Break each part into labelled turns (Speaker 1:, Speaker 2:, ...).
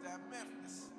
Speaker 1: that Memphis.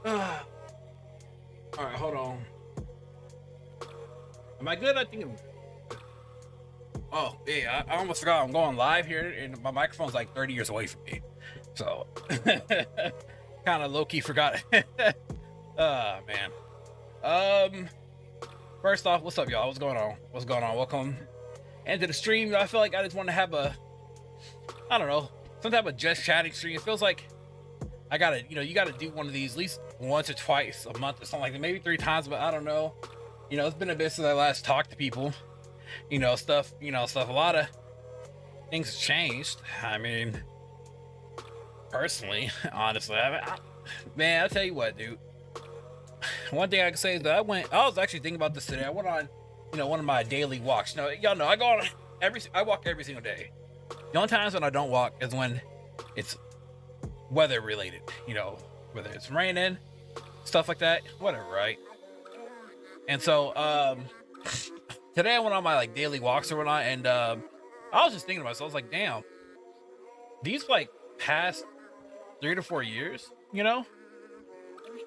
Speaker 1: All right, hold on. Am I good? I think. Oh, yeah. I almost forgot I'm going live here, and my microphone's like 30 years away from me. So, kind of low key forgot. Man. Um. First off, what's up, y'all? What's going on? What's going on? Welcome into the stream. I feel like I just want to have I don't know, some type of just chatting stream. It feels like I gotta, you gotta do one of these at least once or twice a month or something like that, maybe 3 times, but I don't know. It's been a bit since I last talked to people. Stuff. A lot of things have changed. I mean, personally, honestly, man, I'll tell you what, dude. One thing I can say is that I was actually thinking about this today. I went on, one of my daily walks. Y'all know I go on I walk every single day. The only times when I don't walk is when it's weather related, whether it's raining, stuff like that, whatever, right? And so, today I went on my like daily walks or whatnot, and I was just thinking to myself, I was like, damn, these like past 3 to 4 years,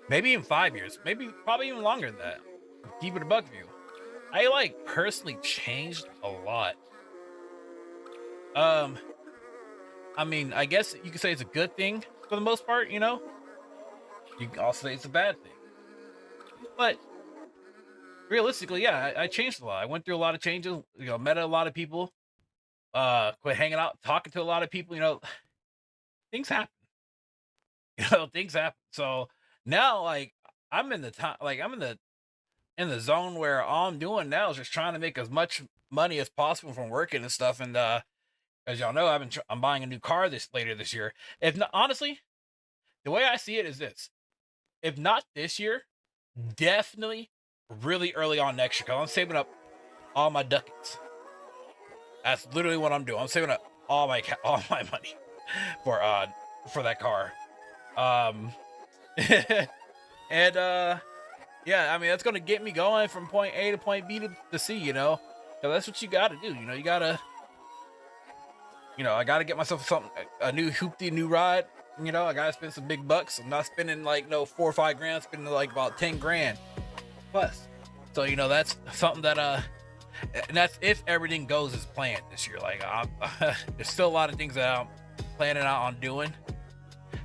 Speaker 1: maybe even 5 years, maybe probably even longer than that. Keep it a buck view. I like personally changed a lot. I mean, I guess you could say it's a good thing for the most part, You can also say it's a bad thing. But realistically, yeah, I changed a lot. I went through a lot of changes, met a lot of people, quit hanging out, talking to a lot of people, things happen. Things happen. So now like I'm in the time like I'm in the zone where all I'm doing now is just trying to make as much money as possible from working and stuff. And as y'all know, I'm buying a new car later this year. If not, honestly, the way I see it is this: if not this year, definitely really early on next year. Cause I'm saving up all my ducats. That's literally what I'm doing. I'm saving up all my money for that car. And yeah, I mean that's gonna get me going from point A to point B to C. Cause that's what you gotta do. You gotta. I gotta get myself a new hoopty, new ride. I gotta spend some big bucks. I'm not spending like 4 or 5 grand, spending like about 10 grand plus. So that's something that and that's if everything goes as planned this year. Like there's still a lot of things that I'm planning out on doing.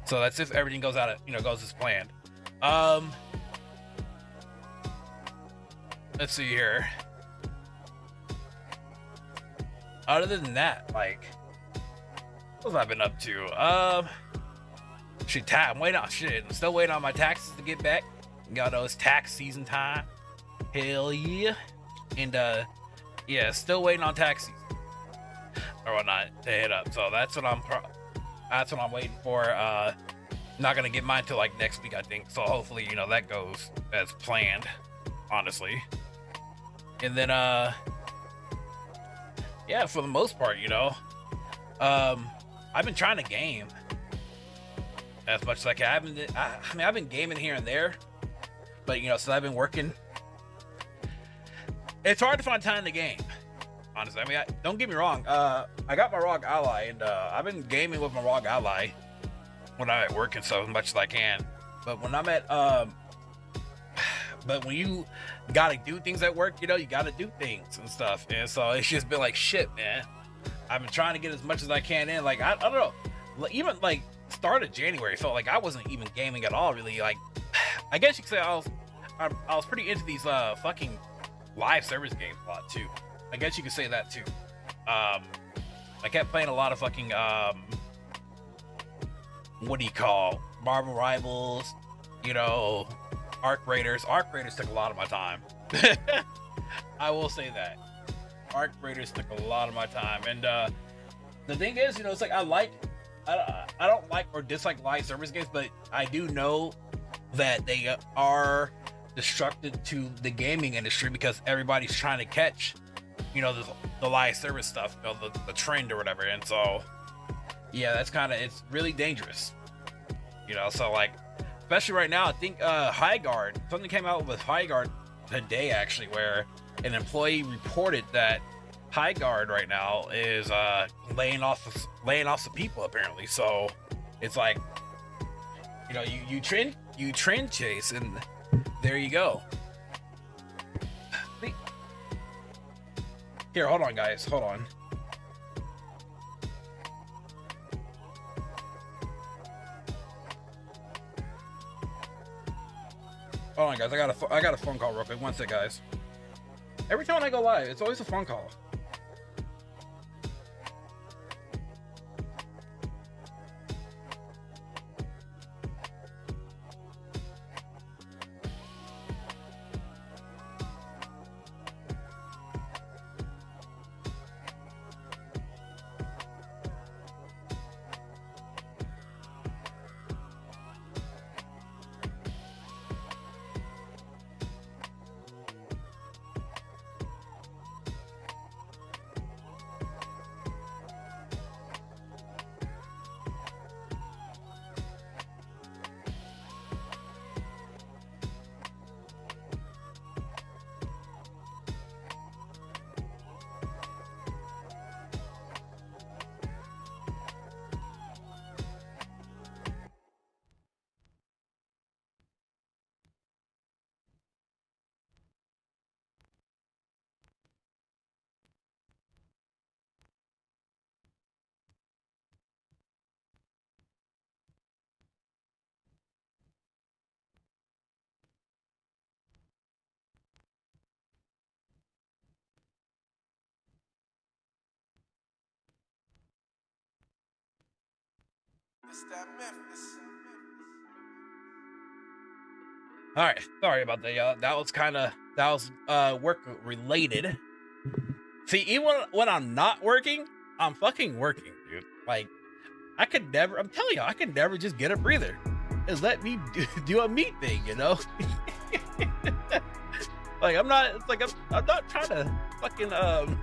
Speaker 1: So that's if everything goes goes as planned. Let's see here. Other than that, like, what have I been up to? I'm waiting on I'm still waiting on my taxes to get back. Y'all know it's tax season time. Hell yeah. And yeah, still waiting on tax season or whatnot to hit up. So that's what I'm waiting for. Not gonna get mine till like next week, I think. So hopefully, that goes as planned, honestly. And then yeah, for the most part, I've been trying to game as much as I can. I've been gaming here and there, but since I've been working, it's hard to find time to game. Honestly, don't get me wrong. I got my ROG Ally, and I've been gaming with my ROG Ally when I'm at work and stuff as much as I can. But when I'm at but when you gotta do things at work, you gotta do things and stuff. And so it's just been like shit, man. I've been trying to get as much as I can in. Like I don't know, even like start of January felt like I wasn't even gaming at all. Really, like I guess you could say I was pretty into these fucking live service games a lot too. I guess you could say that too. I kept playing a lot of fucking what do you call Marvel Rivals, Arc Raiders. Arc Raiders took a lot of my time. I will say that. Arc Raiders took a lot of my time. And the thing is, it's like I don't like or dislike live service games, but I do know that they are destructive to the gaming industry because everybody's trying to catch, the live service stuff, the trend or whatever. And so, yeah, it's really dangerous. So like, especially right now, I think something came out with Highguard today actually, where an employee reported that Highguard right now is laying off some people apparently. So it's like, you you trend chase, and there you go. Here, hold on, guys. Hold on. Hold on, guys. I got a phone call real quick. One sec, guys. Every time I go live, it's always a phone call. All right, sorry about that, y'all. That was work related. See, even when I'm not working, I'm fucking working, dude. Like, I'm telling you, I could never just get a breather. Just let me do a me thing, you know? Like, I'm not trying to fucking, I'm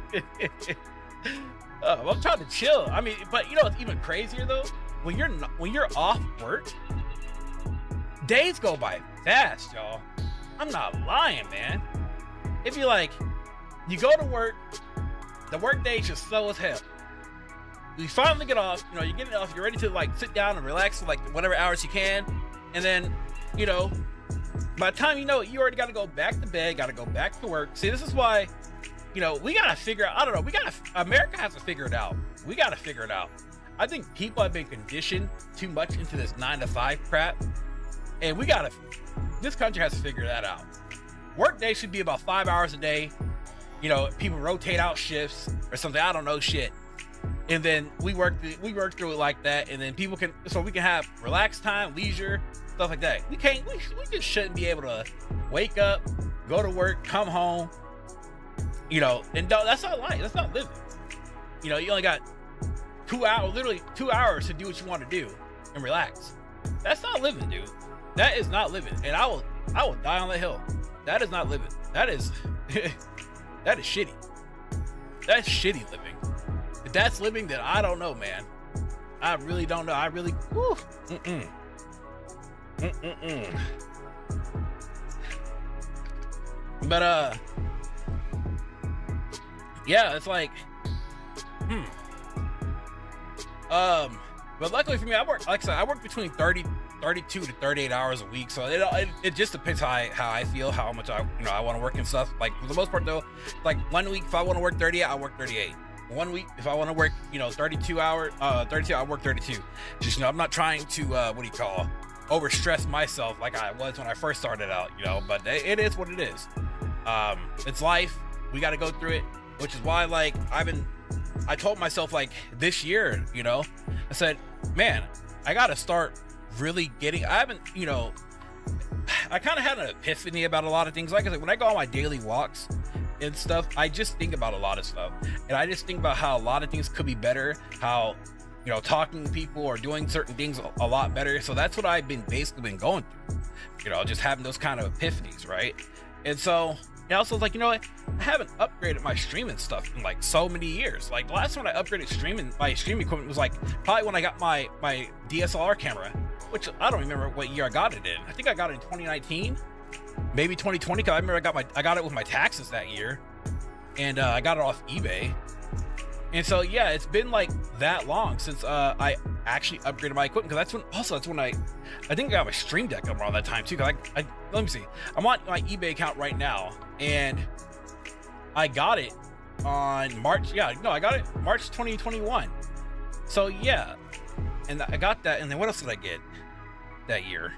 Speaker 1: trying to chill. I mean, but you know what's even crazier though? When you're off work, days go by fast, y'all. I'm not lying, man. It'd be like, you go to work, the work day is just slow as hell. You finally get off, you know, you're getting off, you're ready to like sit down and relax for like whatever hours you can. And then, you know, by the time you know it, you already got to go back to bed, got to go back to work. See, this is why, you know, we got to figure out, I don't know, America has to figure it out. We got to figure it out. I think people have been conditioned too much into this 9-to-5 crap. And this country has to figure that out. Work day should be about 5 hours a day. You know, people rotate out shifts or something. I don't know shit. And then we work through it like that. And then we can have relaxed time, leisure, stuff like that. We just shouldn't be able to wake up, go to work, come home, you know, and that's not life. That's not living. You know, you only got 2 hours, literally 2 hours to do what you want to do and relax. That's not living, dude. That is not living. And I will die on the hill. That is not living. That is that is shitty. That's shitty living. If that's living, then I don't know, man. I really don't know. I really But yeah, it's like but luckily for me, like I said, I work between 32 to 38 hours a week, so it just depends how I feel, how much I want to work and stuff. Like for the most part though, like 1 week if I want to work 38, I work 38. 1 week if I want to work 32 hours, 32, I work 32. Just I'm not trying to overstress myself like I was when I first started out, but it is what it is. It's life. We got to go through it, which is why like I told myself like this year, I said, man, I got to start really I kind of had an epiphany about a lot of things. Like I said, when I go on my daily walks and stuff, I just think about a lot of stuff, and I just think about how a lot of things could be better, how talking to people or doing certain things a lot better. So that's what I've basically been going through, just having those kind of epiphanies, right? And so I also was like, I haven't upgraded my streaming stuff in like so many years. Like the last time I upgraded my streaming equipment was like probably when I got my DSLR camera, which I don't remember what year I got it in. I think I got it in 2019, maybe 2020. Cause I remember I got it with my taxes that year, and I got it off eBay. And so yeah, it's been like that long since I actually upgraded my equipment, because that's when I think I got my Stream Deck around that time too. Because I let me see, I'm on my eBay account right now, and I got it on March. Yeah, no, I got it March 2021. So yeah, and I got that. And then what else did I get that year?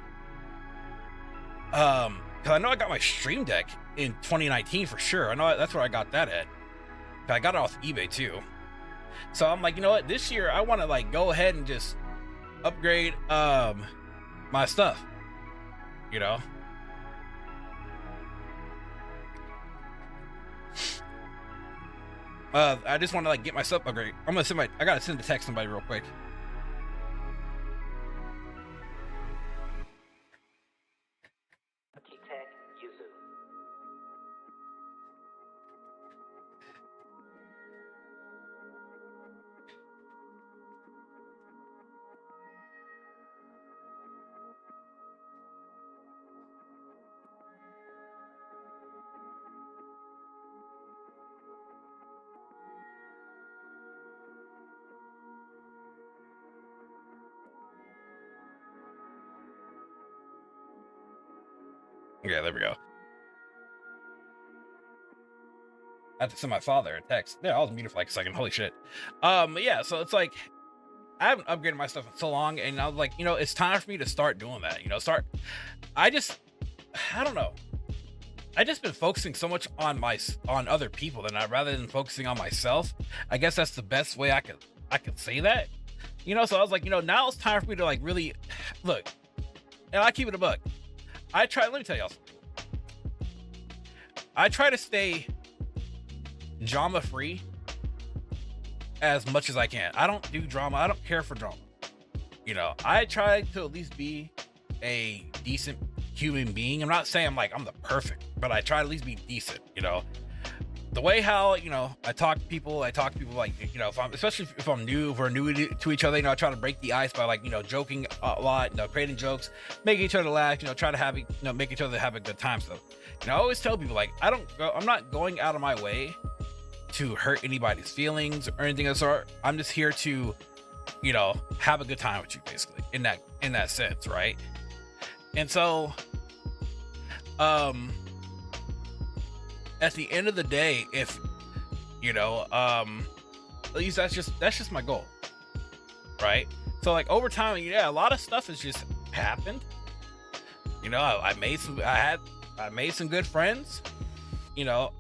Speaker 1: Because I know I got my Stream Deck in 2019 for sure. I know that's where I got that at. I got it off eBay too. So I'm like, you know what? This year I want to like go ahead and just upgrade my stuff. You know. I just want to like get my stuff upgrade. I gotta send a text to somebody real quick. Yeah, there we go. I had to send my father a text. Yeah, I was muted for like a second. Holy shit. Yeah, so it's like I haven't upgraded my stuff in so long, and I was like, you know, it's time for me to start doing that. You know, I don't know. I just been focusing so much on other people rather than focusing on myself. I guess that's the best way I could say that. You know, so I was like, you know, now it's time for me to like really look. And I keep it a buck. Let me tell y'all something. I try to stay drama free as much as I can. I don't do drama. I don't care for drama. You know, I try to at least be a decent human being. I'm not saying I'm the perfect, but I try to at least be decent, you know. The way how, you know, I talk to people like, you know, especially if we're new to each other, you know, I try to break the ice by like, you know, joking a lot, you know, creating jokes, making each other laugh, you know, try to have, you know, make each other have a good time. So, you know, I always tell people like, I'm not going out of my way to hurt anybody's feelings or anything of the sort. I'm just here to, you know, have a good time with you, basically, in that sense, right? And so, at the end of the day, if you know, at least that's just my goal, right? So like over time, yeah, a lot of stuff has just happened. You know, I made some good friends. You know,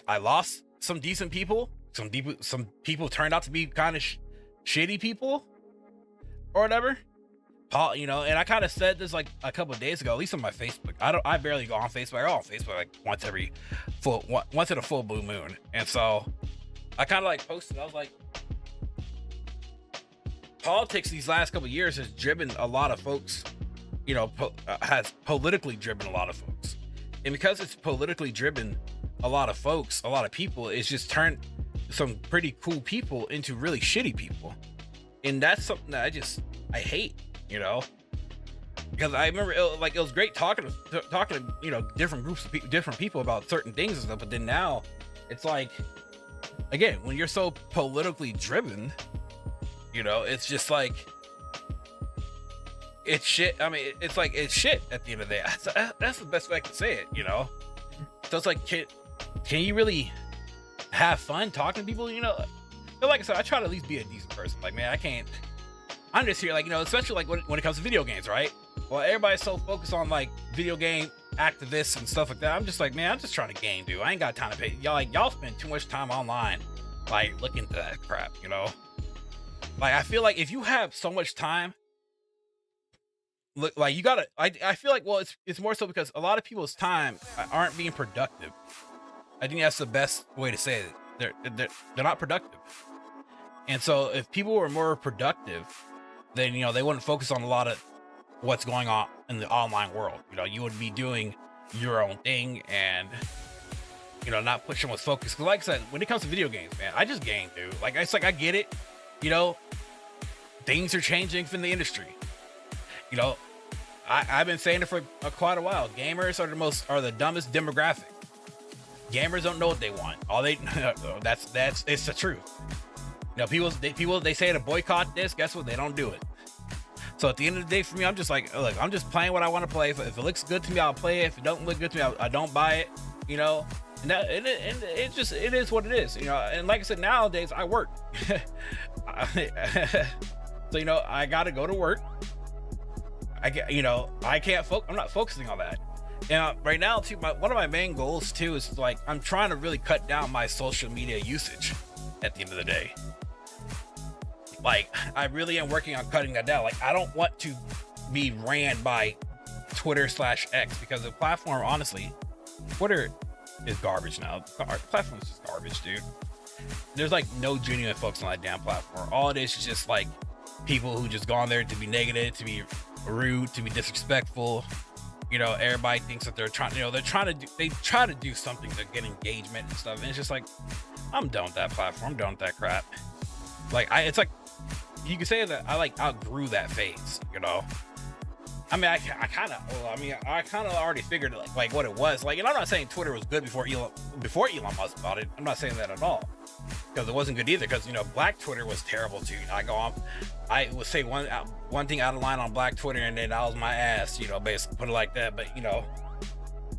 Speaker 1: I lost some decent people. Some people turned out to be kind of shitty people, or whatever. You know, and I kind of said this like a couple of days ago, at least on my Facebook. I barely go on Facebook. I go on Facebook like once in a full blue moon. And so I kind of like posted, I was like, politics these last couple of years has driven a lot of folks, you know, has politically driven a lot of folks. And because it's politically driven a lot of folks, a lot of people, it's just turned some pretty cool people into really shitty people. And that's something that I hate. You know, because I remember it was great talking to you know, different groups of different people about certain things and stuff, but then now it's like, again, when you're so politically driven, you know, it's just like it's shit. I mean, it's like it's shit at the end of the day. That's the best way I can say it, you know. So it's like, can you really have fun talking to people? You know, but like I said, I try to at least be a decent person. Like, man, I'm just here, like, you know, especially like when it comes to video games, right? Well, everybody's so focused on like video game activists and stuff like that. I'm just like, man, I'm just trying to game, dude. I ain't got time to pay. Y'all spend too much time online, like looking into that crap, you know? Like, I feel like if you have so much time, look, like you gotta. I feel like, well, it's more so because a lot of people's time aren't being productive. I think that's the best way to say it. They're not productive. And so if people were more productive, then, you know, they wouldn't focus on a lot of what's going on in the online world. You know, you would be doing your own thing and, you know, not pushing what's focused. Because like I said, when it comes to video games, man, I just game, dude. Like, it's like, I get it. You know, things are changing in the industry. You know, I've been saying it for quite a while. Gamers are the dumbest demographic. Gamers don't know what they want. It's the truth. People they say to boycott this. Guess what? They don't do it. So at the end of the day, for me, I'm just like, look, I'm just playing what I want to play. If it looks good to me, I'll play it. If it don't look good to me, I don't buy it. You know, and it is what it is. You know, and like I said, nowadays I work, so I got to go to work. I can't focus. I'm not focusing on that. And right now, too, one of my main goals too is like I'm trying to really cut down my social media usage. At the end of the day, like I really am working on cutting that down. Like I don't want to be ran by Twitter/X because the platform, honestly, Twitter is garbage now. The platform is just garbage, dude. There's like no genuine folks on that damn platform. All it is just like people who just go on there to be negative, to be rude, to be disrespectful. Everybody thinks that they're trying to do something to get engagement and stuff. And it's just like, I'm done with that platform. I'm done with that crap. Like it's like, you could say that I like outgrew that phase, I mean, I kind of already figured like what it was like, and I'm not saying Twitter was good before Elon Musk bought it. I'm not saying that at all, because it wasn't good either. Because Black Twitter was terrible too. I would say one thing out of line on Black Twitter, and then that was my ass. Basically put it like that. But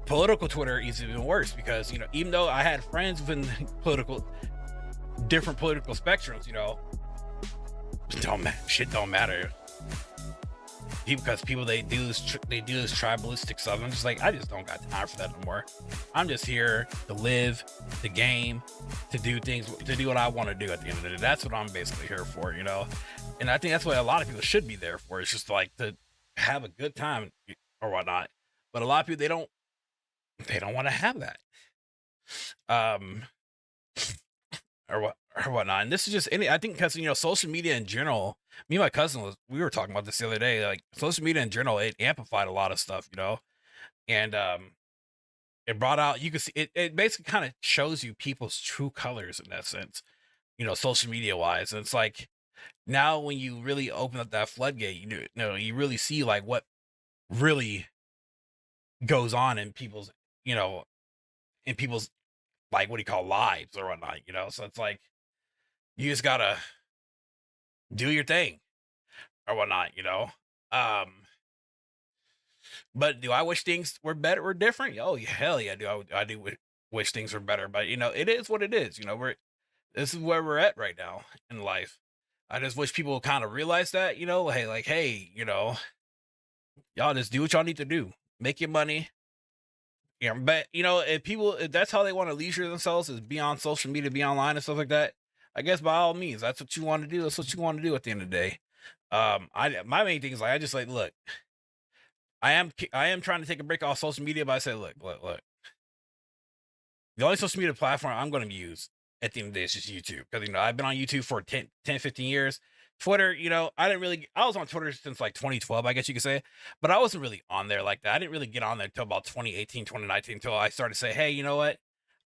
Speaker 1: political Twitter is even worse because even though I had friends within different political spectrums, shit don't matter. Because people they do this tribalistic stuff. I'm just like, I just don't got time for that no more. I'm just here to live the game, to do things, to do what I want to do at the end of the day. That's what I'm basically here for, and I think that's what a lot of people should be there for. It's just like to have a good time or whatnot. But a lot of people, they don't want to have that. Or whatnot. And this is just I think because social media in general, me and my cousin we were talking about this the other day. Like social media in general, it amplified a lot of stuff, and it brought out, you can see it basically kind of shows you people's true colors in that sense, social media wise. And it's like now when you really open up that floodgate, you really see like what really goes on in people's like what do you call lives or whatnot, so it's like you just gotta do your thing or whatnot, um but do I wish things were better or different? Oh hell yeah, I do wish things were better, but it is what it is. This is where we're at right now in life. I just wish people would kind of realize that, hey, y'all just do what y'all need to do, make your money. Yeah, but if that's how they want to leisure themselves, is be on social media, be online and stuff like that. I guess by all means, that's what you want to do. That's what you want to do at the end of the day. My main thing is like I just like look. I am trying to take a break off social media, but I say look. The only social media platform I'm going to use at the end of the day is just YouTube, because I've been on YouTube for 10, 15 years. Twitter, I was on Twitter since like 2012, I guess you could say, but I wasn't really on there like that. I didn't really get on there until about 2018, 2019, until I started to say, hey, you know what?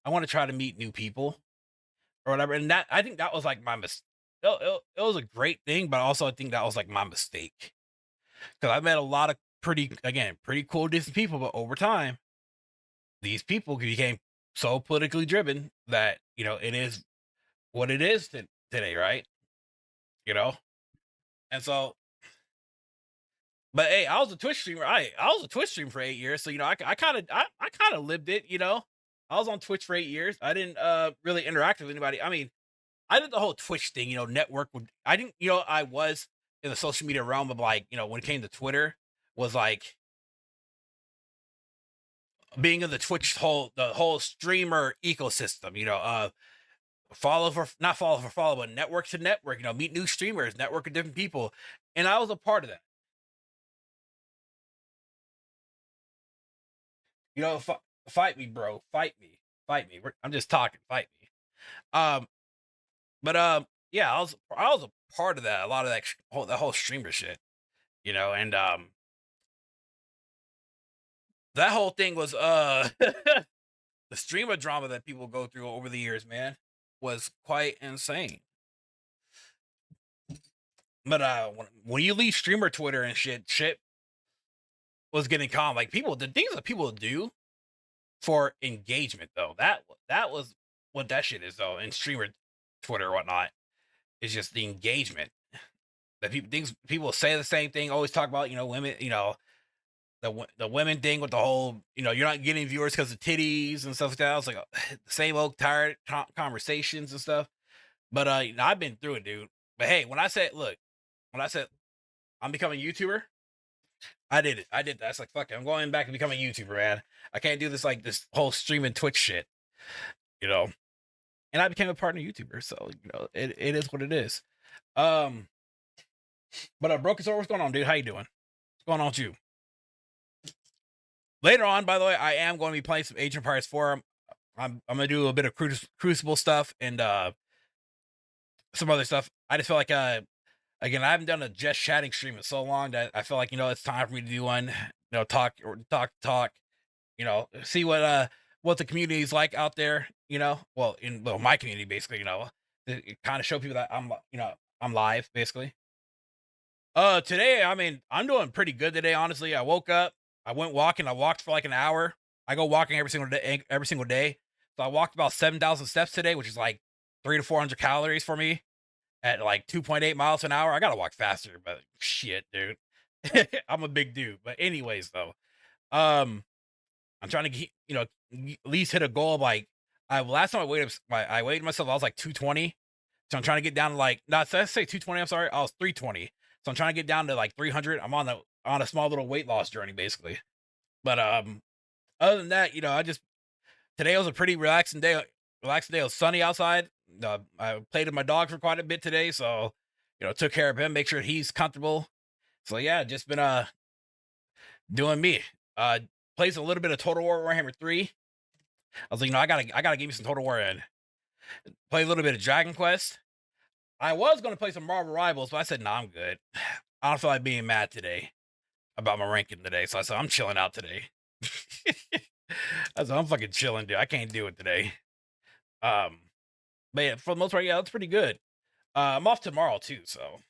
Speaker 1: I want to try to meet new people or whatever. And I think that was like my mistake. It was a great thing, but also I think that was like my mistake, because I met a lot of pretty cool, decent people, but over time, these people became so politically driven that, it is what it is today, right? You know? And so, but hey, I was a Twitch streamer. I was a Twitch streamer for 8 years, so I kind of lived it. I was on Twitch for 8 years. I didn't really interact with anybody. I mean, I did the whole Twitch thing. Network would. I didn't. I was in the social media realm of like, when it came to Twitter, was like being in the whole streamer ecosystem. Follow for not follow for follow, but network to network. Meet new streamers, network with different people, and I was a part of that. Fight me, bro. Fight me. Fight me. I'm just talking. Fight me. Um, but yeah, I was a part of that. A lot of that whole streamer shit. And that whole thing was the streamer drama that people go through over the years, man, was quite insane. But when you leave streamer Twitter and shit was getting calm. Like the things that people do for engagement, though, that was what that shit is, though, in streamer Twitter or whatnot. It's just the engagement that people say the same thing. Always talk about women. The women thing with the whole you're not getting viewers because of titties and stuff like that. It's like the same old tired conversations and stuff. But I've been through it, dude. But hey, when I said I'm becoming a YouTuber, I did it. I did that. It's like fuck it. I'm going back and becoming a YouTuber, man. I can't do this whole streaming Twitch shit, you know. And I became a partner YouTuber, so it is what it is. Um, but Broken Sword, what's going on, dude? How you doing? What's going on with you? Later on, by the way, I am going to be playing some Age of Empires 4. I'm gonna do a bit of Crucible stuff and some other stuff. I just feel like again, I haven't done a just chatting stream in so long that I feel like it's time for me to do one. Talk. See what the community is like out there. Well, my community basically. To kind of show people that I'm live basically. Today, I mean, I'm doing pretty good today. Honestly, I woke up, I went walking. I walked for like an hour. I go walking every single day. Every single day. So I walked about 7,000 steps today, which is like 300 to 400 calories for me at like 2.8 miles an hour. I gotta walk faster, but shit, dude. I'm a big dude. But anyways, though, um, I'm trying to get at least hit a goal of like I last time I weighed myself, I was like 220. So I'm trying to get down to like not let's say 220, I'm sorry, I was 320. So I'm trying to get down to like 300. I'm on a small little weight loss journey basically. But other than that, today was a pretty relaxing day. It was sunny outside. I played with my dog for quite a bit today, so took care of him, make sure he's comfortable. So yeah, just been doing me. Plays a little bit of Total War Warhammer 3. I was like, I gotta give me some Total War in. Play a little bit of Dragon Quest. I was gonna play some Marvel Rivals, but I said, I'm good. I don't feel like being mad today about my ranking today. So I said, I'm chilling out today. I said, I'm fucking chilling, dude. I can't do it today. But yeah, for the most part, yeah, that's pretty good. I'm off tomorrow too, so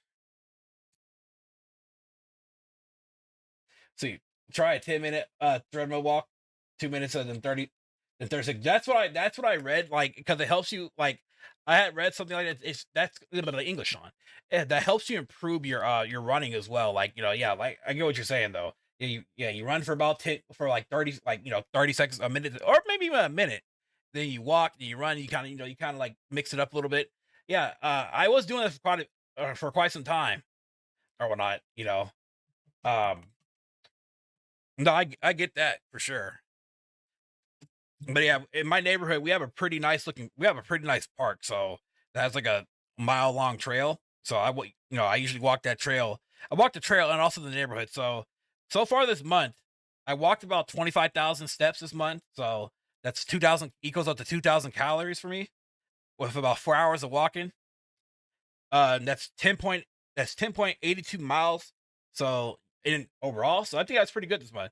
Speaker 1: see, try a 10-minute treadmill walk, 2 minutes and then 30 seconds. That's what I read, like, because it helps you like I had read something like that. That's a little bit of English on. Yeah, that helps you improve your running as well. Like, yeah, like I get what you're saying though. You run for about 10 for like 30 like 30 seconds, a minute, or maybe even a minute. Then you walk, then you run, you kind of like mix it up a little bit. Yeah, I was doing this for quite some time or whatnot, Um no, I get that for sure. But yeah, in my neighborhood, we have a pretty nice park. So that has like a mile-long trail. So I usually walk that trail. I walk the trail and also the neighborhood. So far this month, I walked about 25,000 steps this month. So that's 2,000 equals up to 2,000 calories for me with about 4 hours of walking. And that's 10.82 miles. So in overall, so I think that's pretty good this month.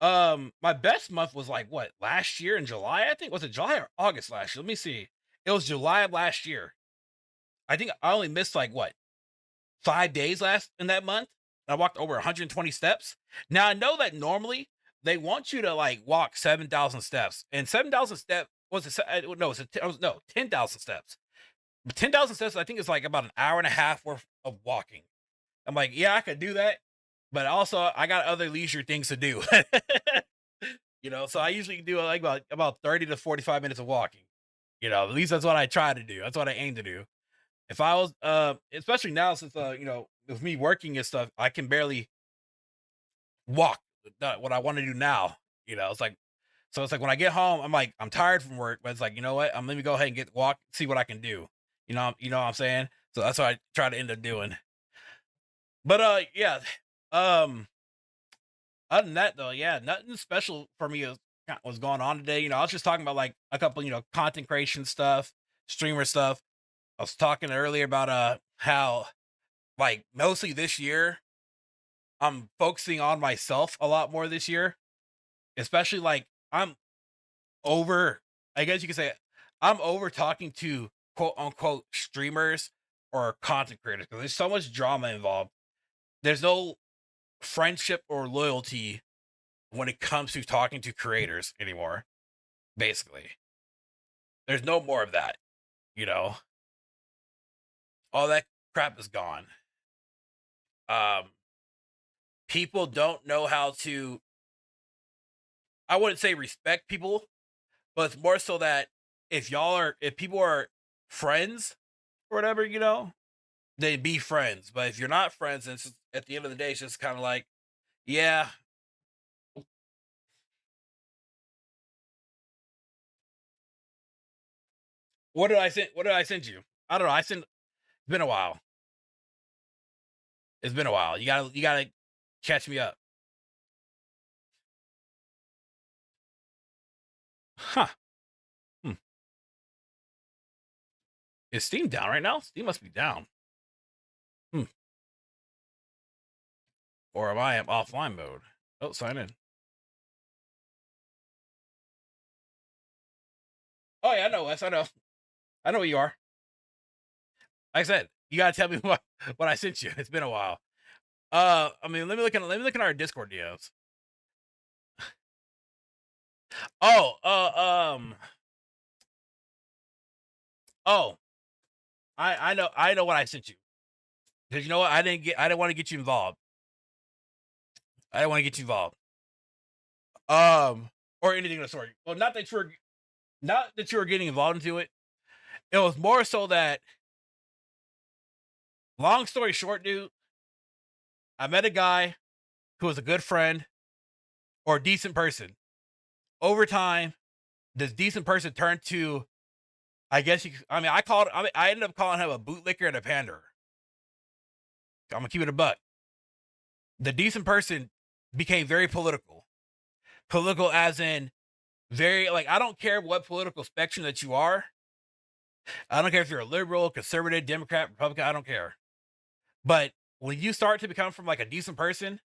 Speaker 1: My best month was like what last year in July, I think. Was it July or August last year? Let me see. It was July of last year. I think I only missed like what 5 days last in that month. I walked over 120 steps. Now I know that normally they want you to like walk 7,000 steps, and 7,000 steps was no, no 10,000 steps. But 10,000 steps, I think, is like about an hour and a half worth of walking. I'm like, yeah, I could do that, but also I got other leisure things to do. So I usually do like about 30 to 45 minutes of walking. At least that's what I try to do. That's what I aim to do. If I was especially now since with me working and stuff, I can barely walk what I want to do now. It's like when I get home, I'm tired from work, but it's like, what? Let me go ahead and see what I can do. You know what I'm saying? So that's what I try to end up doing. But yeah. Um Other than that, though, yeah, nothing special for me was going on today. I was just talking about like a couple, content creation stuff, streamer stuff. I was talking earlier about how like mostly this year I'm focusing on myself a lot more this year, especially like I'm over. I guess you could say I'm over talking to quote unquote streamers or content creators because there's so much drama involved. There's no friendship or loyalty when it comes to talking to creators anymore. Basically, there's no more of that. You know. all that crap is gone. Um, People don't know how to. I wouldn't say respect people, but it's more so that if people are friends or whatever, they be friends. But if you're not friends, and at the end of the day, it's just kind of like, yeah. What did I send? What did I send you? I don't know. I sent. It's been a while. It's been a while. You gotta catch me up. Huh. Hmm. Is Steam down right now? Steam must be down. Hmm. Or am I in offline mode? Oh, sign in. Oh yeah, I know Wes. I know. I know where you are. Like I said, you gotta tell me what I sent you. It's been a while. I mean, let me look at our Discord DMs. Oh, oh, I know what I sent you. Because you know what, I didn't want to get you involved. I didn't want to get you involved. Or anything of the sort. Well, not that you were getting involved into it. It was more so that, long story short, dude, I met a guy who was a good friend or a decent person. Over time, this decent person turned to, I guess I mean, I ended up calling him a bootlicker and a panderer. I'm gonna keep it a buck. The decent person became very political. Political as in very, like, I don't care what political spectrum that you are. I don't care if you're a liberal, conservative, Democrat, Republican, I don't care. But when you start to become from like a decent person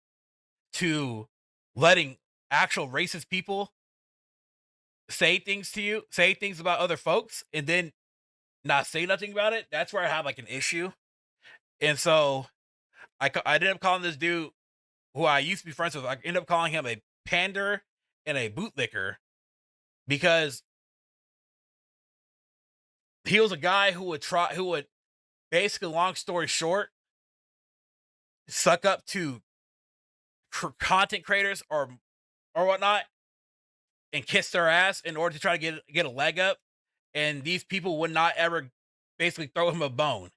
Speaker 1: to letting actual racist people say things to you, say things about other folks, and then not say nothing about it, that's where I have like an issue. And so I ended up calling this dude who I used to be friends with, I ended up calling him a pander and a bootlicker because he was a guy who would basically, long story short, suck up to content creators or whatnot and kiss their ass in order to try to get a leg up. And these people would not ever basically throw him a bone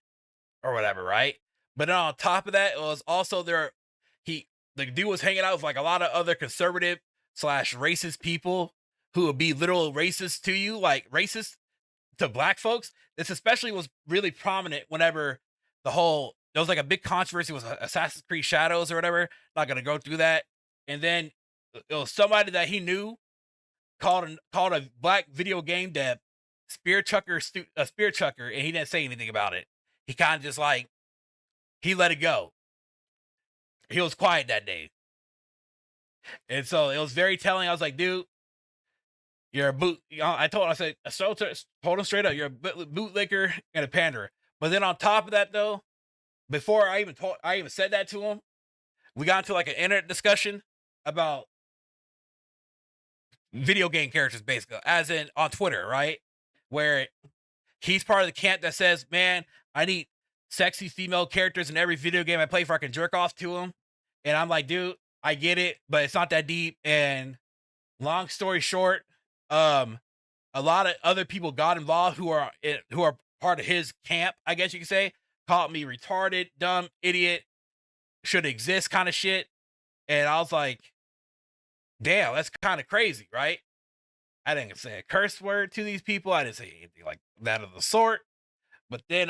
Speaker 1: or whatever, right? But then on top of that, it was also he the dude was hanging out with like a lot of other conservative slash racist people who would be literal racist to you, like racist to black folks. This especially was really prominent whenever there was like a big controversy with Assassin's Creed Shadows or whatever. Not gonna go through that. And then it was somebody that he knew called a black video game dev a spear chucker, and he didn't say anything about it. He kind of just like he let it go. He was quiet that day, and so it was very telling. I was like, dude, you're a boot. Told him straight up, you're a bootlicker and a panderer. But then on top of that, though, before I even said that to him, we got into like an internet discussion about video game characters, basically, as in on Twitter, right? Where he's part of the camp that says, man, I need sexy female characters in every video game I play for I can jerk off to them. And I'm like, dude, I get it, but it's not that deep. And long story short, a lot of other people got involved who are part of his camp, I guess you could say, called me retarded, dumb, idiot, should exist kind of shit. And I was like, damn, that's kind of crazy, right? I didn't say a curse word to these people. I didn't say anything like that of the sort. But then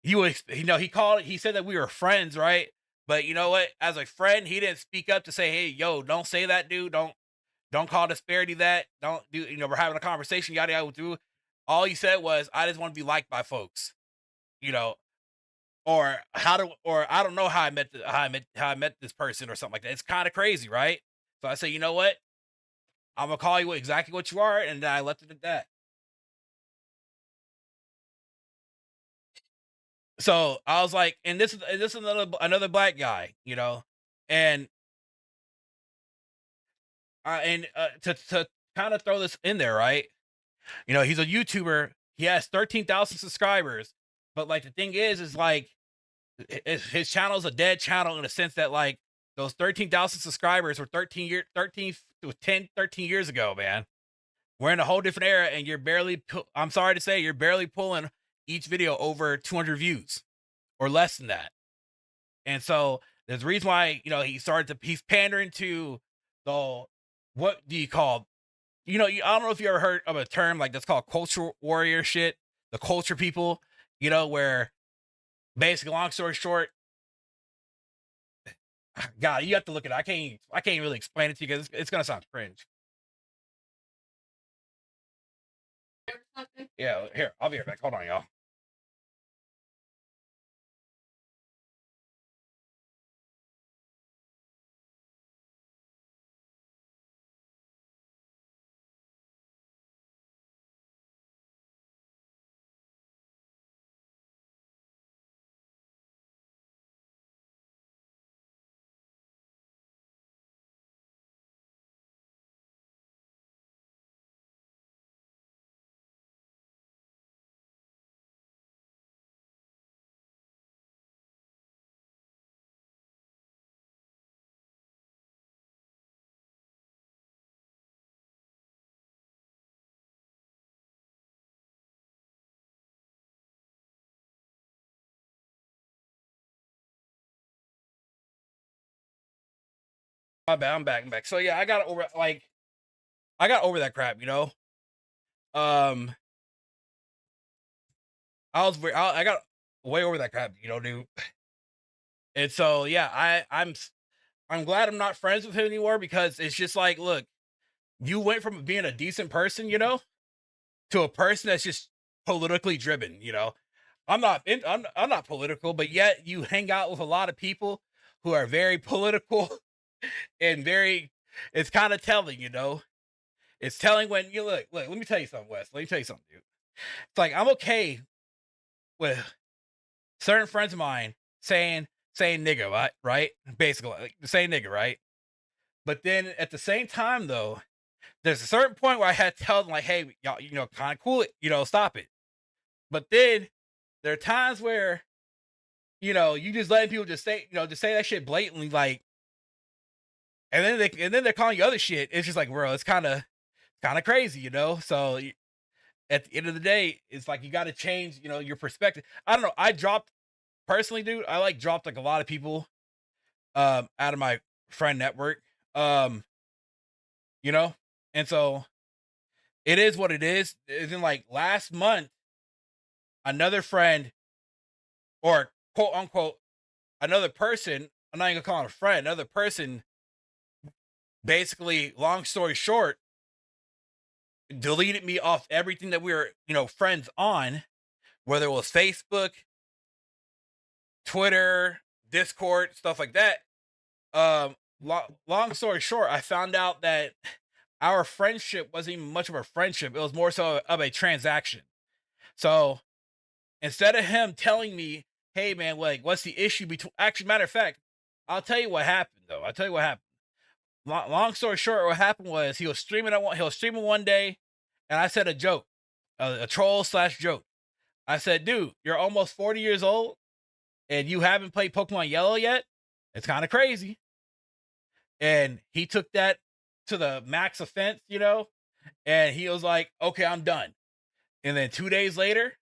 Speaker 1: he said that we were friends, right? But you know what? As a friend, he didn't speak up to say, hey, yo, don't say that, dude. Don't call Disbearity that. Don't do, we're having a conversation, yada yada through. All he said was, I just want to be liked by folks, you know, or I don't know how I met this person or something like that. It's kind of crazy, right? So I say, you know what? I'm gonna call you exactly what you are, and then I left it at that. So I was like, and this is another black guy, and to kind of throw this in there, right? He's a YouTuber. He has 13,000 subscribers, But like the thing is like his channel is a dead channel in the sense that like those 13,000 subscribers were 13 to 10, 13 years ago, man. We're in a whole different era, and you're barely. I'm sorry to say, you're barely pulling each video over 200 views or less than that. And so there's a reason why he's pandering to the what do you call I don't know if you ever heard of a term like that's called culture warrior shit, the culture people, where basically, long story short, God, you have to look at it. I can't really explain it to you because it's gonna sound cringe. Yeah, here, I'll be right back. Hold on, y'all. My bad, I'm back. I'm back. So yeah, I got over that crap. Um, I got way over that crap. Dude. And so yeah, I'm glad I'm not friends with him anymore because it's just like, look, you went from being a decent person, to a person that's just politically driven. I'm not political, but yet you hang out with a lot of people who are very political and very. It's kind of telling. It's telling when you look. Let me tell you something, Wes. Let me tell you something, dude. It's like I'm okay with certain friends of mine saying nigga, right? Right? Basically, like, saying nigga, right? But then at the same time, though, there's a certain point where I had to tell them, like, hey, y'all, kind of cool it, stop it. But then there are times where, you just letting people just say that shit blatantly, like, and then they're calling you other shit. It's just like, bro, it's kind of crazy. So at the end of the day, it's like you got to change, your perspective. I don't know. I dropped personally, dude. I like dropped like a lot of people out of my friend network. Um, you know, and so it is what it is. And then like last month, another friend or quote unquote another person, I'm not even gonna call him a friend, another person basically, long story short, deleted me off everything that we were, friends on, whether it was Facebook, Twitter, Discord, stuff like that. Long story short, I found out that our friendship wasn't even much of a friendship. It was more so of a transaction. So instead of him telling me, "Hey man, like, what's the issue between?" Actually, matter of fact, I'll tell you what happened. Though I'll tell you what happened. Long story short, what happened was he was streaming one day, and I said a joke, a troll slash joke. I said, "Dude, you're almost 40 years old, and you haven't played Pokemon Yellow yet. It's kind of crazy." And he took that to the max offense. And he was like, "Okay, I'm done." And then 2 days later,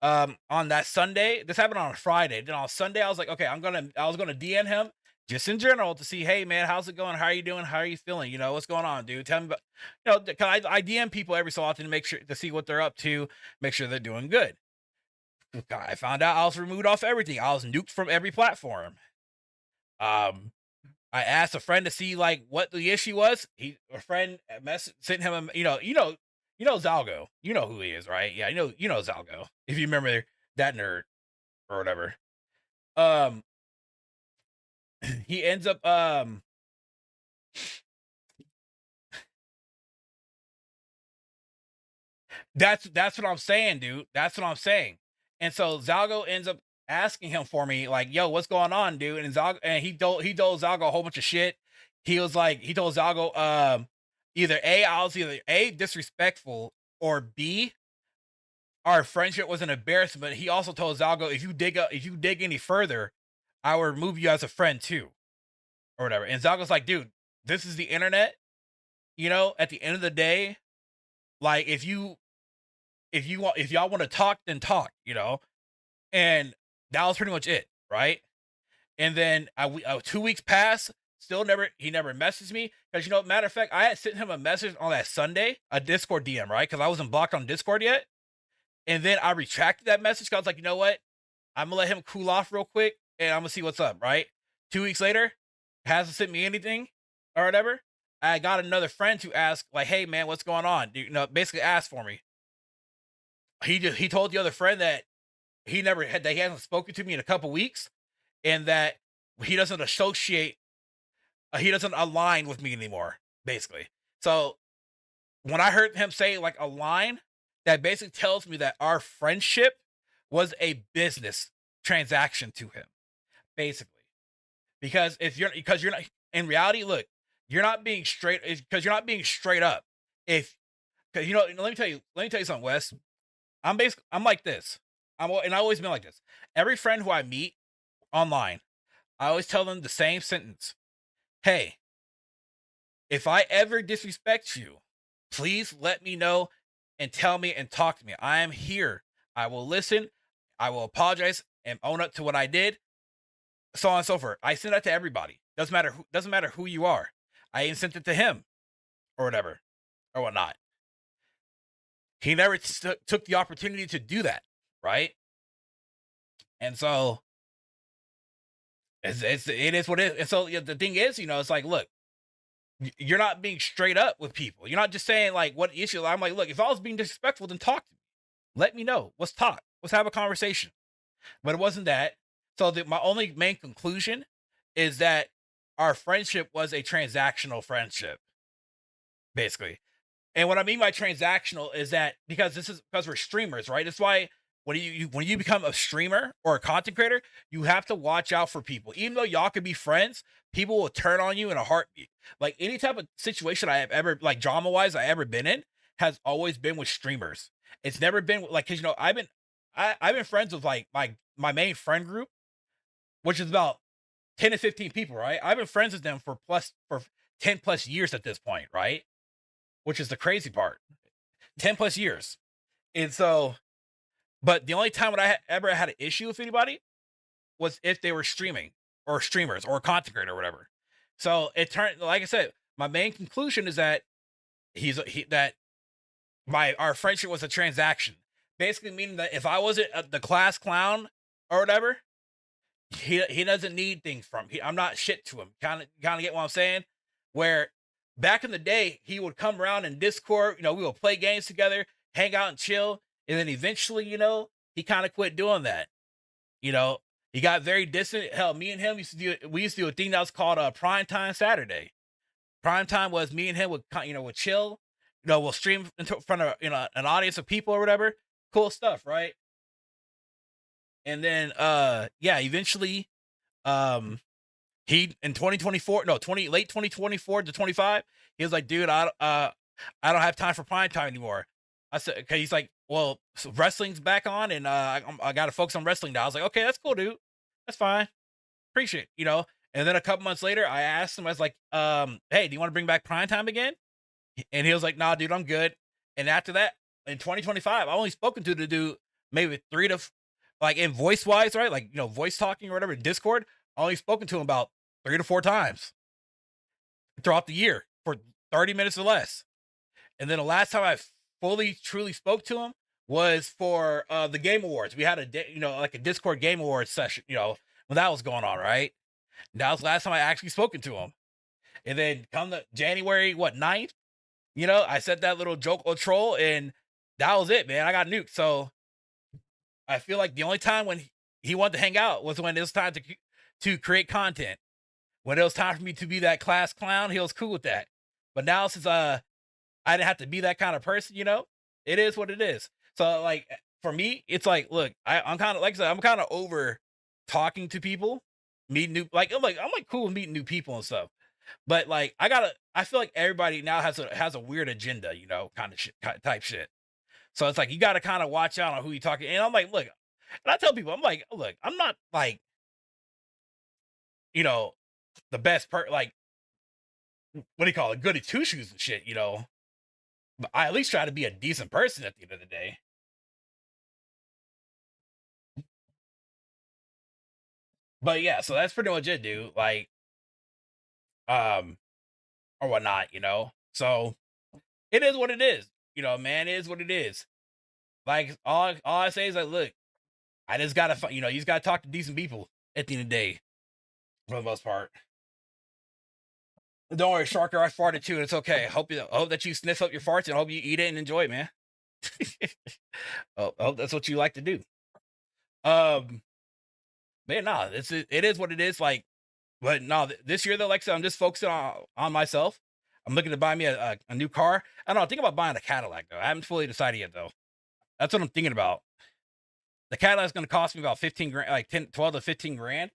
Speaker 1: on that Sunday, this happened on a Friday. Then on Sunday, I was like, "Okay, I was gonna DM him just in general to see, hey man, how's it going? How are you doing? How are you feeling? What's going on, dude? Tell me about, 'cause I DM people every so often to make sure to see what they're up to, make sure they're doing good." I found out I was removed off everything. I was nuked from every platform. Um, I asked a friend to see like what the issue was. A friend sent him, Zalgo. You know who he is, right? Yeah, you know Zalgo. If you remember that nerd or whatever. Um, he ends up that's what I'm saying, dude. That's what I'm saying. And so Zalgo ends up asking him for me, like, "Yo, what's going on, dude?" And Zalgo, and he told Zalgo a whole bunch of shit. He told Zalgo, either A, I was either A, disrespectful, or B, our friendship was an embarrassment. He also told Zalgo, if you dig any further, I will remove you as a friend too, or whatever. And Zalgo's like, dude, this is the internet. At the end of the day, like if y'all want to talk, then talk. And that was pretty much it, right? And then 2 weeks passed, still he never messaged me. Because matter of fact, I had sent him a message on that Sunday, a Discord DM, right? Because I wasn't blocked on Discord yet. And then I retracted that message. 'Cause I was like, you know what? I'm gonna let him cool off real quick, and I'm gonna see what's up, right? 2 weeks later, hasn't sent me anything or whatever. I got another friend to ask, like, hey man, what's going on? Basically asked for me. He told the other friend that he hasn't spoken to me in a couple weeks, and that he doesn't associate, he doesn't align with me anymore, basically. So when I heard him say like align, that basically tells me that our friendship was a business transaction to him, basically. Because you're not in reality, look, you're not being straight because you're not being straight up. If because let me tell you something, Wes. I'm like this. And I always been like this. Every friend who I meet online, I always tell them the same sentence. Hey, if I ever disrespect you, please let me know and tell me and talk to me. I am here. I will listen. I will apologize and own up to what I did. So on and so forth. I send that to everybody. Doesn't matter who you are. I even sent it to him or whatever or whatnot. He never took the opportunity to do that, right? And so it is what it is. And so the thing is, it's like, look, you're not being straight up with people. You're not just saying like what issue. I'm like, look, if I was being disrespectful, then talk to me. Let me know. Let's talk. Let's have a conversation. But it wasn't that. So my only main conclusion is that our friendship was a transactional friendship, basically. And what I mean by transactional is that because we're streamers, right? That's why when you become a streamer or a content creator, you have to watch out for people. Even though y'all could be friends, people will turn on you in a heartbeat. Like any type of situation I have ever, like drama wise, I ever been in, has always been with streamers. It's never been like because I've been friends with like my main friend group, which is about 10 to 15 people, right? I've been friends with them for 10 plus years at this point, right? Which is the crazy part. 10 plus years. And so, but the only time when I ever had an issue with anybody was if they were streaming or streamers or content creator or whatever. So it turned, like I said, my main conclusion is that our friendship was a transaction. Basically meaning that if I wasn't the class clown or whatever, he doesn't need things from me. I'm not shit to him. Kind of get what I'm saying? Where back in the day, he would come around in Discord, we would play games together, hang out and chill, and then eventually, he kind of quit doing that. He got very distant. Hell, me and him we used to do a thing that was called Prime Time Saturday. Prime time was me and him would chill, we'll stream in front of an audience of people or whatever. Cool stuff, right? And then eventually he in 2024, no, late 2024 to 25, he was like, dude, I don't have time for prime time anymore. I said, okay, he's like, well, so wrestling's back on and I got to focus on wrestling now. I was like, okay, that's cool, dude. That's fine. Appreciate it. And then a couple months later, I asked him, I was like, hey, do you want to bring back prime time again? And he was like, nah, dude, I'm good. And after that, in 2025, I only spoken to the dude maybe like in voice wise, right? Like, voice talking or whatever, Discord, I only spoken to him about 3 to 4 times throughout the year for 30 minutes or less. And then the last time I fully, truly spoke to him was for the Game Awards. We had like a Discord Game Awards session, when that was going on, right? And that was the last time I actually spoken to him. And then come the January, 9th, I said that little joke or troll, and that was it, man. I got nuked. So I feel like the only time when he wanted to hang out was when it was time to create content. When it was time for me to be that class clown, he was cool with that. But now since I didn't have to be that kind of person, it is what it is. So like for me, it's like, look, I'm kind of like I said, I'm kind of over talking to people, meeting new I'm like cool with meeting new people and stuff. But like I feel like everybody now has a weird agenda, kind of shit type shit. So it's like you got to kind of watch out on who you talking. And I'm like, look, and I tell people, I'm like, look, I'm not like, you know, the best like what do you call it, goody two shoes and shit, But I at least try to be a decent person at the end of the day. But yeah, so that's pretty much it, dude. Like, um, or whatnot. So it is what it is. Man, it is what it is. Like all I say is like, look, I just gotta you just gotta talk to decent people at the end of the day, for the most part. Don't worry, Sharker, I farted too, and it's okay. I hope that you sniff up your farts and I hope you eat it and enjoy it, man. I hope that's what you like to do. Um, man, nah, it is what it is. Like, but no, this year though, like I said, I'm just focusing on myself. I'm looking to buy me a new car. I don't know. I think about buying a Cadillac though. I haven't fully decided yet though. That's what I'm thinking about. The Cadillac's going to cost me about 15 grand, like 10, 12 to 15 grand.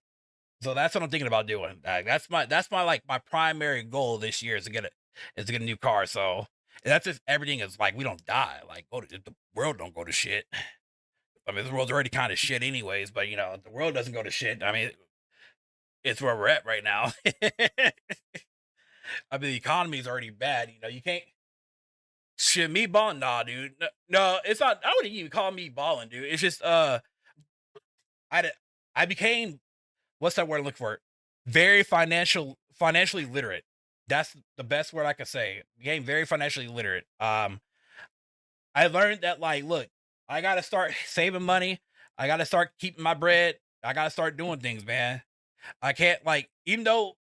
Speaker 1: So that's what I'm thinking about doing. That's my like my primary goal this year is to get a new car. So that's if everything is like we don't die, like the world don't go to shit. I mean, the world's already kind of shit anyways, but the world doesn't go to shit. I mean, it's where we're at right now. I mean, the economy is already bad. You can't shit me balling. Nah, dude. No, no, it's not. I wouldn't even call me balling, dude. It's just I I became what's that word I look for? Very financially literate. That's the best word I could say. Became very financially literate. I learned that like, look, I gotta start saving money. I gotta start keeping my bread. I gotta start doing things, man. I can't like, even though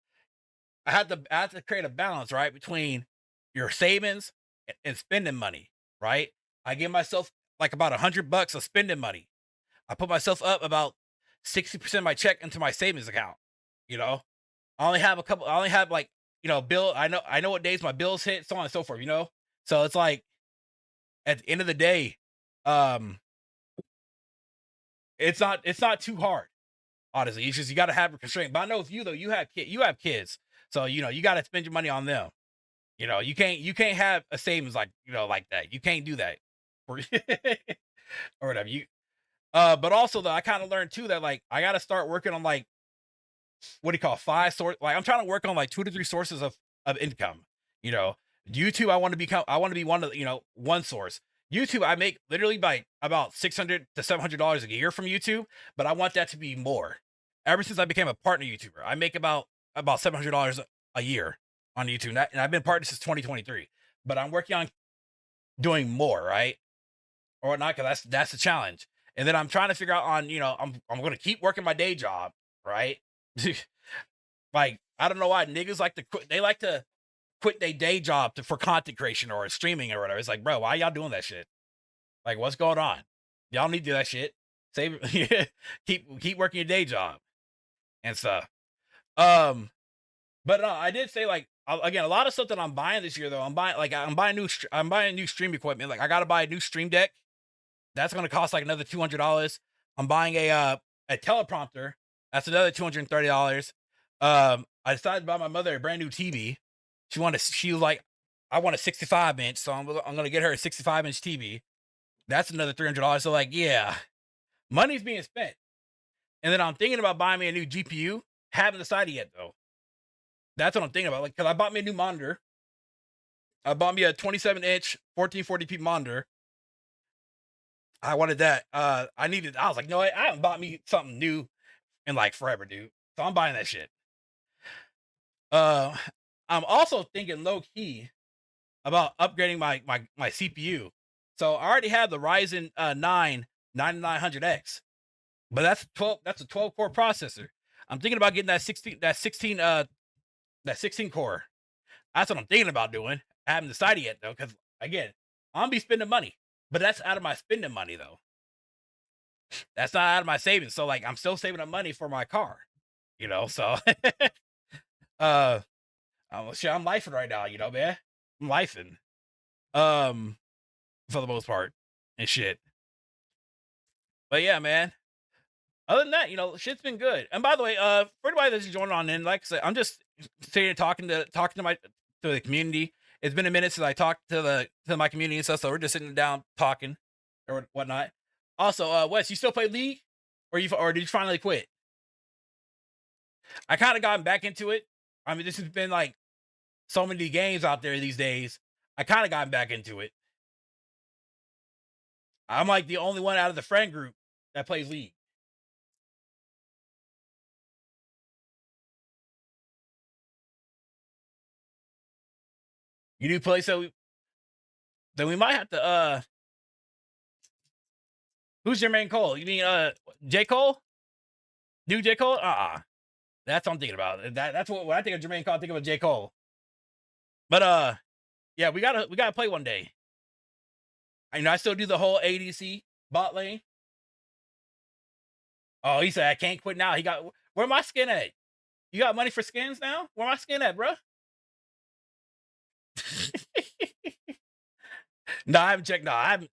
Speaker 1: I have to create a balance, right, between your savings and spending money, right? I give myself like about $100 of spending money. I put myself up about 60% of my check into my savings account. You know, I only have like, bill. I know what days my bills hit, so on and so forth. So it's like at the end of the day, um, it's not too hard. Honestly, it's just you got to have a constraint. But I know with you though, you have kids, so you got to spend your money on them. You can't have a savings like like that. You can't do that, or, or whatever. But also though, I kind of learned too that like I got to start working on like what do you call five source? Like I'm trying to work on like 2 to 3 sources of income. You know, YouTube. I want to be one of one source. YouTube, I make literally by about $600 to $700 a year from YouTube, but I want that to be more. Ever since I became a partner YouTuber, I make about $700 a year on YouTube, and I've been partner since 2023. But I'm working on doing more, right, or not, because that's the challenge. And then I'm trying to figure out on I'm going to keep working my day job, right? Like I don't know why niggas like to quit. They like to quit their day job for content creation or streaming or whatever. It's like, bro, why y'all doing that shit? Like, what's going on? Y'all need to do that shit. Save, keep working your day job and stuff. But no, I did say like again, a lot of stuff that I'm buying this year though. I'm buying new stream equipment. Like I got to buy a new stream deck. That's going to cost like another $200. I'm buying a teleprompter. That's another $230. I decided to buy my mother a brand new TV. She was like, I want a 65 inch, so I'm gonna get her a 65-inch TV. That's another $300. So like, yeah, money's being spent. And then I'm thinking about buying me a new GPU. Haven't decided yet though. That's what I'm thinking about. Like, cause I bought me a new monitor. I bought me a 27-inch 1440p monitor. I wanted that. I was like, no, I haven't bought me something new in like forever, dude. So I'm buying that shit. Uh, I'm also thinking low key about upgrading my CPU. So I already have the Ryzen 9 9900X, but that's a 12 core processor. I'm thinking about getting that 16 core. That's what I'm thinking about doing. I haven't decided yet though, because again, I'm gonna be spending money, but that's out of my spending money though. That's not out of my savings. So like I'm still saving up money for my car, So uh shit, I'm lifing right now, man. I'm lifing. Um for the most part and shit. But yeah, man. Other than that, shit's been good. And by the way, for anybody that's joining on in, like I said, I'm just sitting here talking to the community. It's been a minute since I talked to my community and stuff, so we're just sitting down talking. or whatnot. Also, Wes, you still play League, or did you finally quit? I kind of gotten back into it. I mean, this has been like so many games out there these days. I kind of gotten back into it. I'm like the only one out of the friend group that plays League. You do play, so then we might have to. Who's your main Cole? You mean J Cole? New J Cole? That's what I'm thinking about. That's what when I think of Jermaine Cole, I think of J Cole. But yeah, we gotta play one day. I still do the whole ADC bot lane. Oh, he said I can't quit now. He got where my skin at? You got money for skins now? Where my skin at, bro? No, I haven't checked. No, I haven't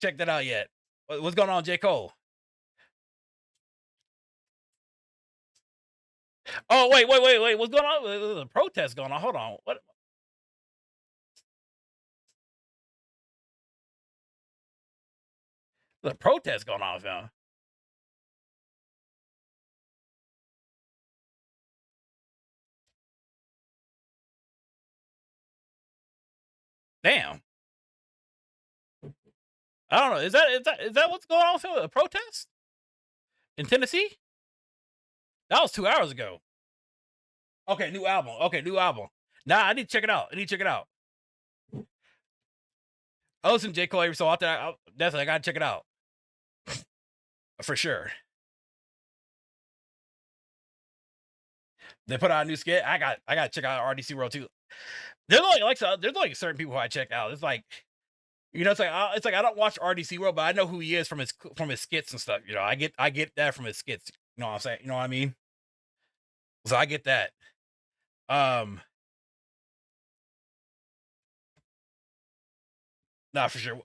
Speaker 1: checked that out yet. What's going on, J Cole? Oh, wait. What's going on? There's a protest going on. Hold on. What? There's a protest going on with him. Damn. I don't know. Is that what's going on with him? A protest in Tennessee? That was 2 hours ago. Okay, new album. Nah, I need to check it out. I listen to J. Cole every so often. I gotta check it out. For sure. They put out a new skit. I gotta check out RDC World too. There's like certain people who I check out. It's like, it's like I don't watch RDC World, but I know who he is from his skits and stuff. I get that from his skits. You know what I'm saying? You know what I mean? So I get that. Nah, for sure.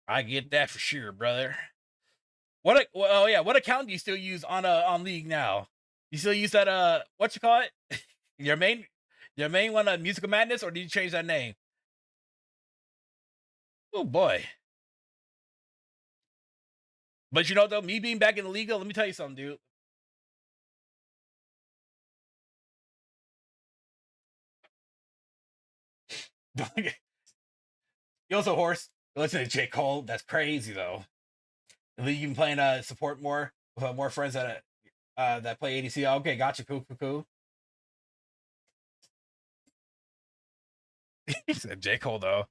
Speaker 1: I get that for sure, brother. What account do you still use on League now? You still use that what you call it? your main one, Musical Madness, or did you change that name? Oh boy. But though, me being back in the league, let me tell you something, dude. You also horse. Listen to J. Cole. That's crazy though. You can play support more with more friends that play ADC. Okay, gotcha. Cool. He said J. Cole though.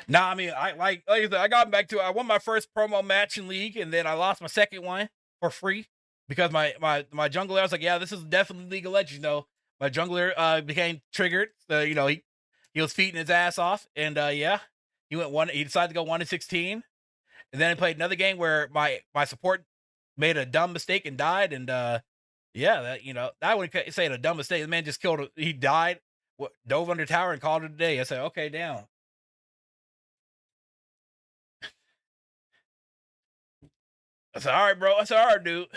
Speaker 1: Nah, I mean, like I said, I got back to. I won my first promo match in League, and then I lost my second one for free because my jungler. I was like, yeah, this is definitely League of Legends. My jungler became triggered. He was feeding his ass off, and yeah, he went one. He decided to go 1-16, and then I played another game where my support made a dumb mistake and died, and yeah, I wouldn't say it a dumb mistake. The man just killed. He died, dove under tower, and called it a day. I said, okay, down. I said, all right, bro. I said, all right, dude.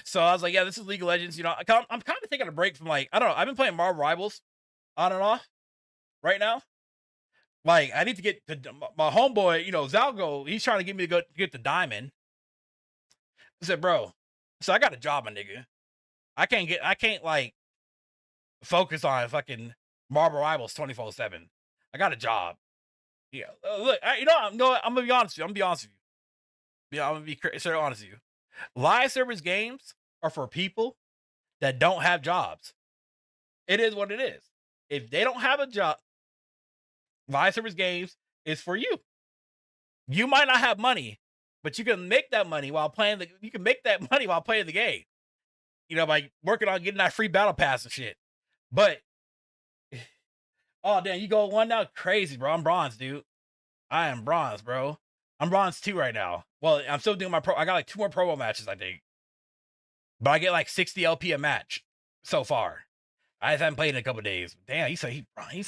Speaker 1: So I was like, yeah, this is League of Legends. I'm kind of taking a break from I don't know. I've been playing Marvel Rivals on and off right now. Like, I need to get my homeboy, Zalgo. He's trying to get me to go get the diamond. I said, bro, so I got a job, my nigga. I can't focus on fucking Marvel Rivals 24/7. I got a job. Yeah, look, I'm gonna be honest with you. I'm gonna be honest with you. Yeah, I'm gonna be straight honest with you. Live service games are for people that don't have jobs. It is what it is. If they don't have a job, live service games is for you. You might not have money, but you can make that money while playing the game. By working on getting that free battle pass and shit. But oh damn, you go 1 now? Crazy, bro. I'm bronze, dude. I am bronze, bro. I'm bronze 2 right now. Well, I'm still doing my pro. I got 2 more promo matches, I think. But I get 60 LP a match so far. I haven't played in a couple days. Damn, he said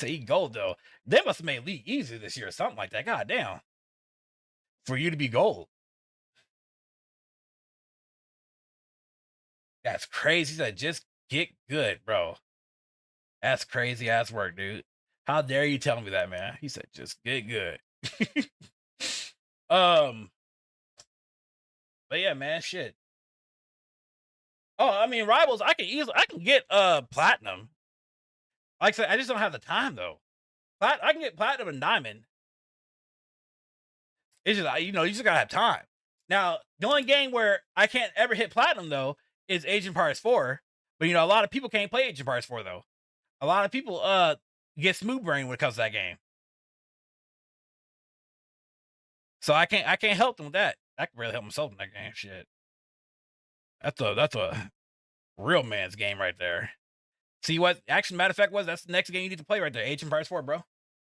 Speaker 1: he gold though. They must have made League easier this year or something like that. God damn. For you to be gold. That's crazy. He said, just get good, bro. That's crazy ass work, dude. How dare you tell me that, man? He said, just get good. um, but yeah, man, shit. Oh, I mean, rivals, I can get platinum. Like I said, I just don't have the time though. I can get platinum and diamond. It's just you know, you just gotta have time. Now, the only game where I can't ever hit platinum though is Age of Empires 4. But you know, a lot of people can't play Age of Empires 4 though. A lot of people get smooth brain when it comes to that game. So I can't help them with that. I can really help myself in that game. Shit. That's a real man's game right there. See what action matter of fact was that's the next game you need to play right there. Age of Empires 4, bro.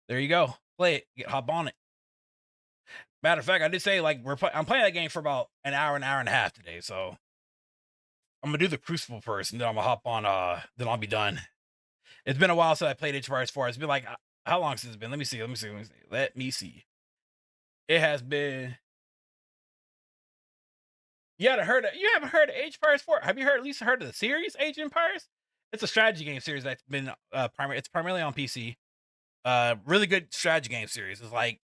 Speaker 1: There you go. Play it. Hop on it. Matter of fact, I did say like I'm playing that game for about an hour and a half today. So I'm gonna do the Crucible first, and then I'm gonna hop on. Then I'll be done. It's been a while since I played Age of Empires 4. It's been like how long since it's been? Let me see. Let me see. It has been. You haven't heard of Age of Empires 4? Have you at least heard of the series Age of Empires? It's a strategy game series that's been it's primarily on PC. Really good strategy game series. It's like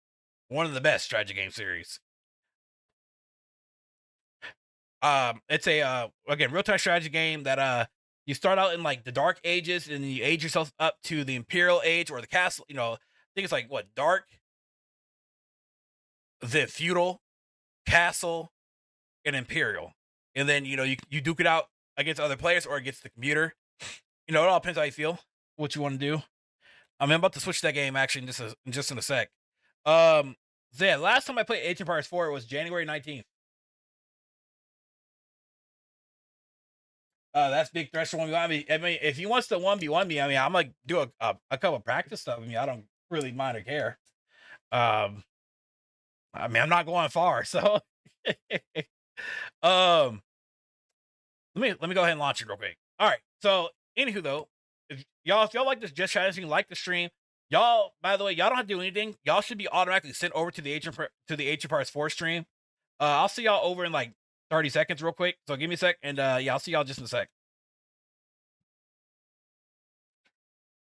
Speaker 1: one of the best strategy game series. It's a again real time strategy game that you start out in like the Dark Ages and you age yourself up to the Imperial Age or the Castle. You know, I think it's like what Dark, the Feudal, Castle, and Imperial, and then you know you duke it out against other players or against the computer. You know, it all depends how you feel, what you want to do. I mean, I'm about to switch that game actually just in a sec. So yeah, last time I played Age of Empires 4 was January 19th. That's Big Thresher 1v1. I mean, if he wants to 1v1 me, I mean, I'm like do a couple practice stuff. I mean, I don't really mind or care. I mean, I'm not going far, so um, let me go ahead and launch it real quick. All right. So, anywho, though, if y'all like this just chatting, like the stream, y'all. By the way, y'all don't have to do anything. Y'all should be automatically sent over to the Age of Empires 4 stream. I'll see y'all over in like 30 seconds, real quick. So give me a sec, and yeah, I'll see y'all just in a sec.